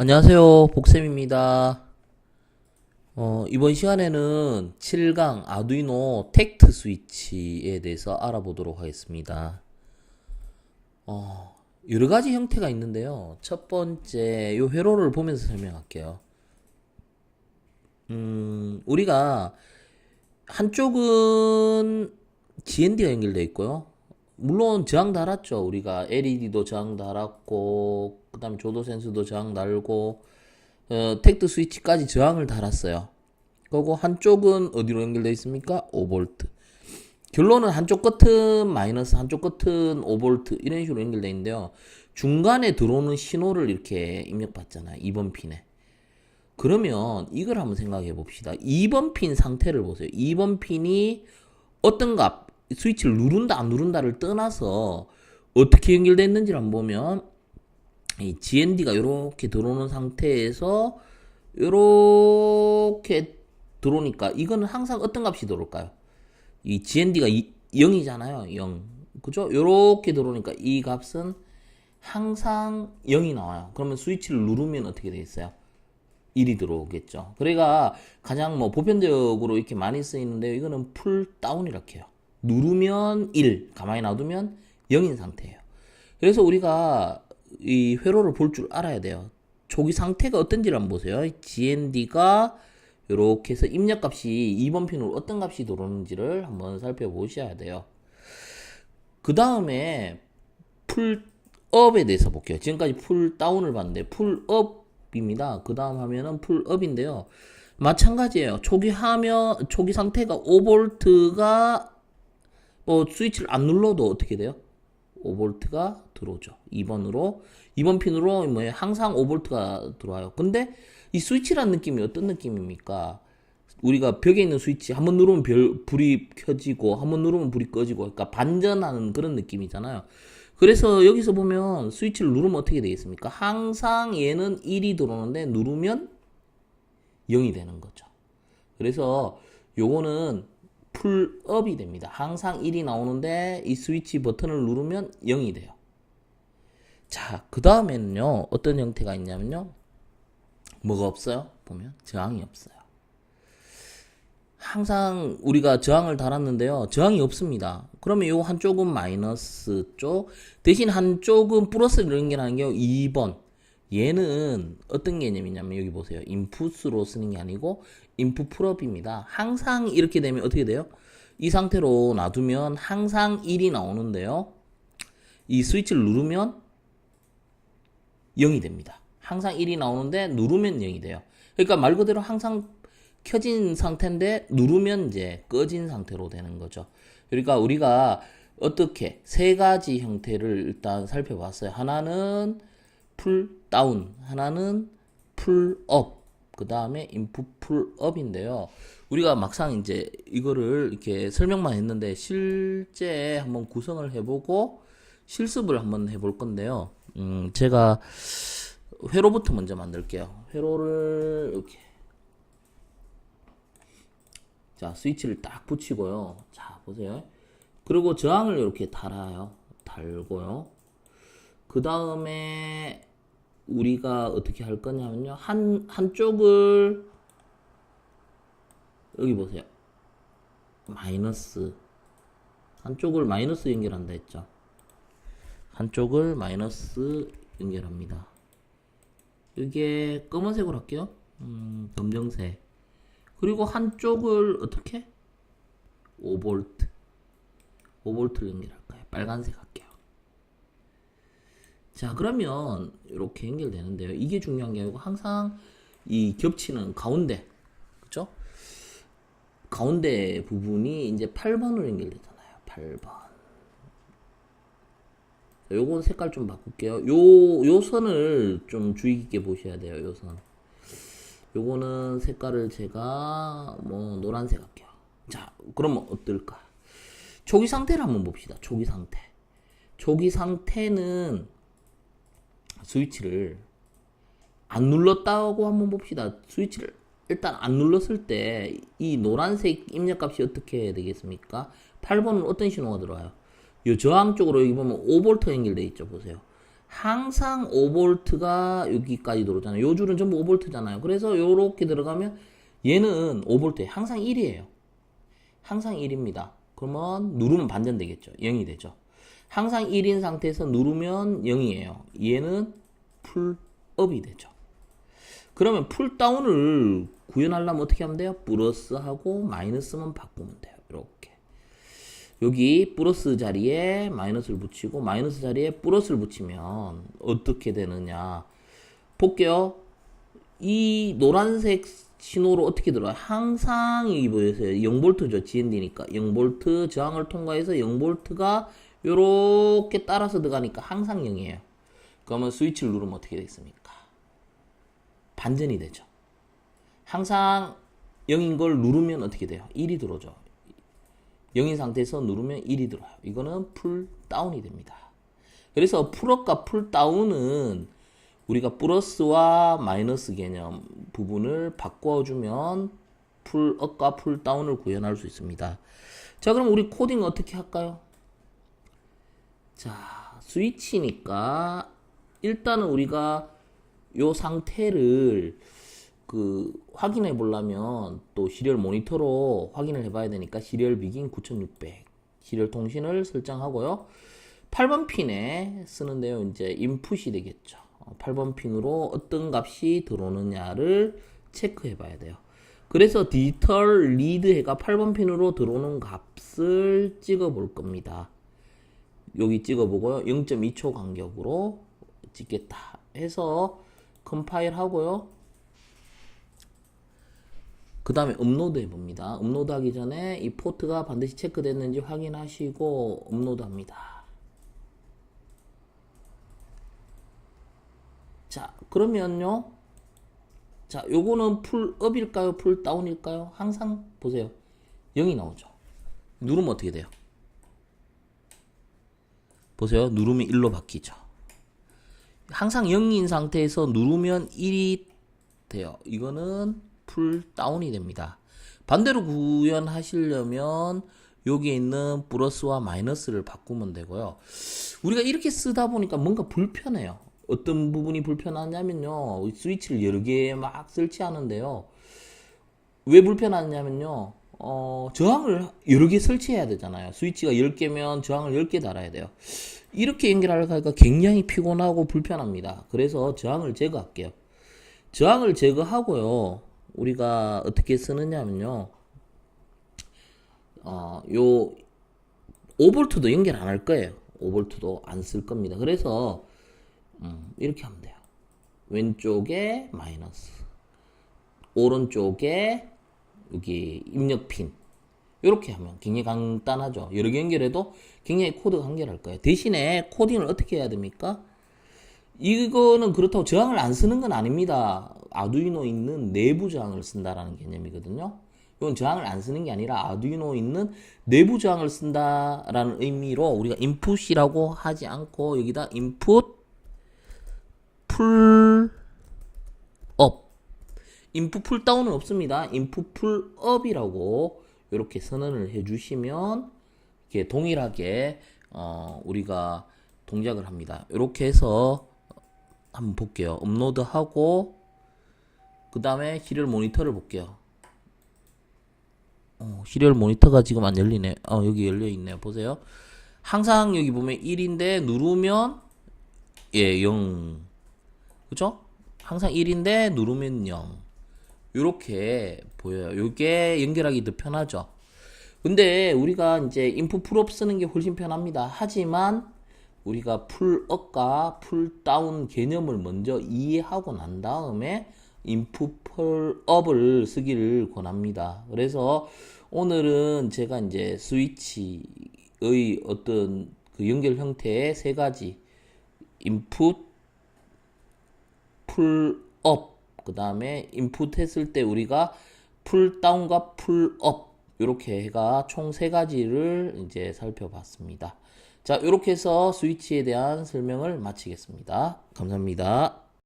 안녕하세요. 복쌤입니다. 이번 시간에는 7강 아두이노 텍트 스위치에 대해서 알아보도록 하겠습니다. 여러 가지 형태가 있는데요. 첫 번째, 요 회로를 보면서 설명할게요. 우리가 한쪽은 GND가 연결되어 있고요. 물론 저항 달았죠. 우리가 LED도 저항 달았고, 그 다음에 조도 센서도 저항 달고, 텍트 스위치까지 저항을 달았어요. 그리고 한쪽은 어디로 연결되어 있습니까? 5V. 결론은 한쪽 끝은 마이너스, 한쪽 끝은 5V 이런 식으로 연결되어 있는데요. 중간에 들어오는 신호를 이렇게 입력받잖아요. 2번 핀에. 그러면 이걸 한번 생각해 봅시다. 2번 핀 상태를 보세요. 2번 핀이 어떤 값, 스위치를 누른다 안 누른다를 떠나서 어떻게 연결됐는지를 한번 보면 이 GND가 이렇게 들어오는 상태에서 이렇게 들어오니까 이거는 항상 어떤 값이 들어올까요? 이 GND가 0이잖아요. 0. 그죠? 이렇게 들어오니까 이 값은 항상 0이 나와요. 그러면 스위치를 누르면 어떻게 되겠어요? 1이 들어오겠죠. 그러니까 가장 뭐 보편적으로 이렇게 많이 쓰이는데요. 이거는 풀 다운이라고 해요. 누르면 1, 가만히 놔두면 0인 상태예요. 그래서 우리가 이 회로를 볼 줄 알아야 돼요. 초기 상태가 어떤지를 한번 보세요. GND가 이렇게 해서 입력값이 2번 핀으로 어떤 값이 들어오는지를 한번 살펴보셔야 돼요. 그 다음에 풀업에 대해서 볼게요. 지금까지 풀다운을 봤는데 풀업입니다. 그 다음 화면은 풀업인데요. 마찬가지예요. 초기 상태가 5V가 스위치를 안 눌러도 어떻게 돼요? 5V가 들어오죠. 2번 핀으로 항상 5V가 들어와요. 근데 이 스위치라는 느낌이 어떤 느낌입니까? 우리가 벽에 있는 스위치 한번 누르면 불이 켜지고 한번 누르면 불이 꺼지고 그러니까 반전하는 그런 느낌이잖아요. 그래서 여기서 보면 스위치를 누르면 어떻게 되겠습니까? 항상 얘는 1이 들어오는데 누르면 0이 되는 거죠. 그래서 요거는 풀업이 됩니다. 항상 1이 나오는데 이 스위치 버튼을 누르면 0이 돼요. 자, 그 다음에는요, 어떤 형태가 있냐면요, 뭐가 없어요? 보면 저항이 없어요. 항상 우리가 저항을 달았는데요, 저항이 없습니다. 그러면 요 한쪽은 마이너스 쪽, 대신 한쪽은 플러스를 연결하는 게 2번. 얘는 어떤 개념이냐면 여기 보세요. 인풋으로 쓰는 게 아니고 인풋 풀업입니다. 항상 이렇게 되면 어떻게 돼요? 이 상태로 놔두면 항상 1이 나오는데요. 이 스위치를 누르면 0이 됩니다. 항상 1이 나오는데 누르면 0이 돼요. 그러니까 말 그대로 항상 켜진 상태인데 누르면 이제 꺼진 상태로 되는 거죠. 그러니까 우리가 어떻게 세 가지 형태를 일단 살펴봤어요. 하나는 풀 다운, 하나는 풀 업, 그 다음에 인풋 풀 업인데요. 우리가 막상 이제 이거를 이렇게 설명만 했는데 실제 한번 구성을 해보고 실습을 한번 해볼 건데요. 제가 회로부터 먼저 만들게요. 회로를 이렇게 자 스위치를 딱 붙이고요. 자 보세요. 그리고 저항을 이렇게 달고요. 그 다음에 우리가 어떻게 할 거냐면요. 한쪽을, 여기 보세요. 한쪽을 마이너스 연결한다 했죠. 한쪽을 마이너스 연결합니다. 이게 검은색으로 할게요. 검정색. 그리고 한쪽을 어떻게? 5V. 5V를 연결할까요? 빨간색 할게요. 자, 그러면 이렇게 연결되는데요. 이게 중요한 게 아니고 항상 이 겹치는 가운데, 그쵸? 가운데 부분이 이제 8번으로 연결되잖아요. 8번. 요거 색깔 좀 바꿀게요. 요 선을 좀 주의 깊게 보셔야 돼요. 요 선. 요거는 색깔을 제가 뭐 노란색 할게요. 자, 그러면 어떨까? 초기 상태를 한번 봅시다. 초기 상태. 초기 상태는 스위치를 안 눌렀다고 한번 봅시다. 스위치를 일단 안 눌렀을 때 이 노란색 입력값이 어떻게 되겠습니까? 8번은 어떤 신호가 들어와요? 이 저항 쪽으로 여기 보면 5V 연결되어 있죠. 보세요. 항상 5V가 여기까지 들어오잖아요. 요 줄은 전부 5V잖아요. 그래서 요렇게 들어가면 얘는 5V, 항상 1이에요. 항상 1입니다. 그러면 누르면 반전되겠죠. 0이 되죠. 항상 1인 상태에서 누르면 0이에요. 얘는 풀업이 되죠. 그러면 풀다운을 구현하려면 어떻게 하면 돼요? 플러스하고 마이너스만 바꾸면 돼요. 이렇게. 여기 플러스 자리에 마이너스를 붙이고 마이너스 자리에 플러스를 붙이면 어떻게 되느냐. 볼게요. 이 노란색 신호로 어떻게 들어와요? 항상 여기 보여서요. 0V죠. GND니까. 0V 저항을 통과해서 0V가 요렇게 따라서 들어가니까 항상 0이에요. 그러면 스위치를 누르면 어떻게 되겠습니까? 반전이 되죠. 항상 0인 걸 누르면 어떻게 돼요? 1이 들어오죠. 0인 상태에서 누르면 1이 들어와요. 이거는 풀 다운이 됩니다. 그래서 풀업과 풀 다운은 우리가 플러스와 마이너스 개념 부분을 바꿔주면 풀업과 풀 다운을 구현할 수 있습니다. 자, 그럼 우리 코딩 어떻게 할까요? 자, 스위치니까 일단은 우리가 요 상태를 확인해 보려면 또 시리얼 모니터로 확인을 해 봐야 되니까 시리얼 비긴 9600 시리얼 통신을 설정하고요. 8번 핀에 쓰는데요. 이제 인풋이 되겠죠. 8번 핀으로 어떤 값이 들어오느냐를 체크해 봐야 돼요. 그래서 디지털 리드해가 8번 핀으로 들어오는 값을 찍어 볼 겁니다. 여기 찍어 보고요. 0.2초 간격으로 찍겠다 해서 컴파일 하고요. 그 다음에 업로드 해봅니다. 업로드 하기 전에 이 포트가 반드시 체크됐는지 확인하시고 업로드 합니다. 자, 그러면요. 자, 요거는 풀업일까요? 풀다운일까요? 항상 보세요. 0이 나오죠. 누르면 어떻게 돼요? 보세요. 누르면 1로 바뀌죠. 항상 0인 상태에서 누르면 1이 돼요. 이거는 풀 다운이 됩니다. 반대로 구현하시려면 여기에 있는 플러스와 마이너스를 바꾸면 되고요. 우리가 이렇게 쓰다 보니까 뭔가 불편해요. 어떤 부분이 불편하냐면요. 스위치를 여러 개 막 설치하는데요. 왜 불편하냐면요. 저항을 여러 개 설치해야 되잖아요. 스위치가 10개면 저항을 10개 달아야 돼요. 이렇게 연결하려고 하니까 굉장히 피곤하고 불편합니다. 그래서 저항을 제거할게요. 저항을 제거하고요. 우리가 어떻게 쓰느냐면요. 요 5V도 연결 안 할 거예요. 5V도 안 쓸 겁니다. 그래서 이렇게 하면 돼요. 왼쪽에 마이너스, 오른쪽에 여기 입력핀. 이렇게 하면 굉장히 간단하죠. 여러 개 연결해도 굉장히 코드가 한결할 거예요. 대신에 코딩을 어떻게 해야 됩니까? 이거는 그렇다고 저항을 안 쓰는 건 아닙니다. 아두이노 있는 내부 저항을 쓴다라는 개념이거든요. 이건 저항을 안 쓰는 게 아니라 아두이노 있는 내부 저항을 쓴다라는 의미로 우리가 인풋이라고 하지 않고 여기다 인풋 풀업, 인풋 풀다운은 없습니다. 인풋 풀업이라고 이렇게 선언을 해주시면 이렇게 동일하게 우리가 동작을 합니다. 이렇게 해서 한번 볼게요. 업로드하고 그 다음에 시리얼 모니터를 볼게요. 시리얼 모니터가 지금 안 열리네. 여기 열려 있네요. 보세요. 항상 여기 보면 1인데 누르면 0. 그죠? 항상 1인데 누르면 0. 요렇게 보여요. 요게 연결하기 더 편하죠. 근데 우리가 이제 인풋 풀업 쓰는 게 훨씬 편합니다. 하지만 우리가 풀업과 풀다운 개념을 먼저 이해하고 난 다음에 인풋 풀업을 쓰기를 권합니다. 그래서 오늘은 제가 이제 스위치의 어떤 그 연결 형태의 세 가지 인풋, 풀업, 그 다음에 인풋 했을 때 우리가 풀다운과 풀업 이렇게 해가 총 세 가지를 이제 살펴봤습니다. 자, 이렇게 해서 스위치에 대한 설명을 마치겠습니다. 감사합니다.